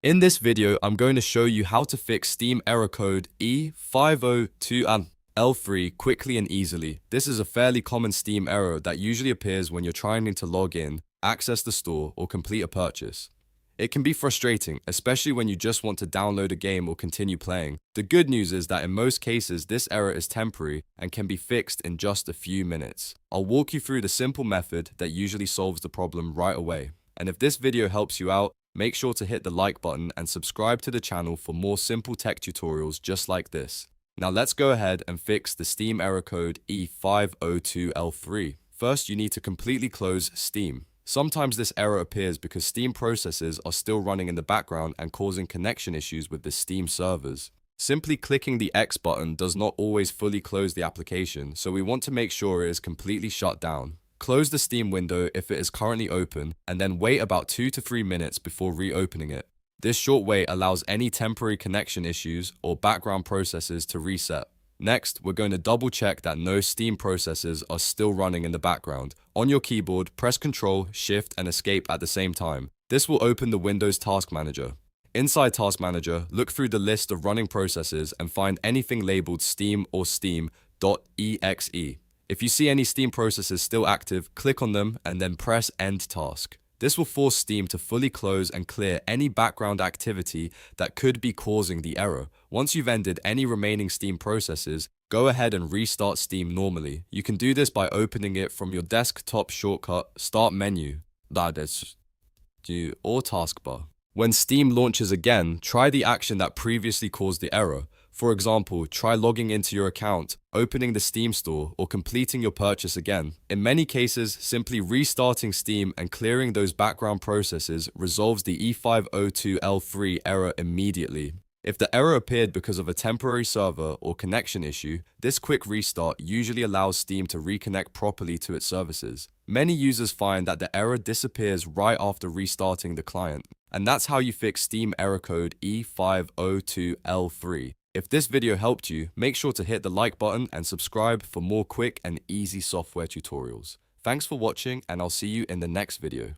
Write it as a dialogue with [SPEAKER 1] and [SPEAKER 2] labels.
[SPEAKER 1] In this video, I'm going to show you how to fix Steam error code E502 L3 quickly and easily. This is a fairly common Steam error that usually appears when you're trying to log in, access the store, or complete a purchase. It can be frustrating, especially when you just want to download a game or continue playing. The good news is that in most cases, this error is temporary and can be fixed in just a few minutes. I'll walk you through the simple method that usually solves the problem right away. And if this video helps you out, make sure to hit the like button and subscribe to the channel for more simple tech tutorials just like this. Now let's go ahead and fix the Steam error code E502 L3. First, you need to completely close Steam. Sometimes this error appears because Steam processes are still running in the background and causing connection issues with the Steam servers. Simply clicking the X button does not always fully close the application, so we want to make sure it is completely shut down. Close the Steam window if it is currently open, and then wait about 2 to 3 minutes before reopening it. This short wait allows any temporary connection issues or background processes to reset. Next, we're going to double check that no Steam processes are still running in the background. On your keyboard, press Ctrl, Shift, and Escape at the same time. This will open the Windows Task Manager. Inside Task Manager, look through the list of running processes and find anything labeled Steam or Steam.exe. If you see any Steam processes still active, click on them and then press End Task. This will force Steam to fully close and clear any background activity that could be causing the error. Once you've ended any remaining Steam processes, go ahead and restart Steam normally. You can do this by opening it from your desktop shortcut Start menu, or taskbar. When Steam launches again, try the action that previously caused the error. For example, try logging into your account, opening the Steam store, or completing your purchase again. In many cases, simply restarting Steam and clearing those background processes resolves the E502 L3 error immediately. If the error appeared because of a temporary server or connection issue, this quick restart usually allows Steam to reconnect properly to its services. Many users find that the error disappears right after restarting the client. And that's how you fix Steam error code E502 L3. If this video helped you, make sure to hit the like button and subscribe for more quick and easy software tutorials. Thanks for watching, and I'll see you in the next video.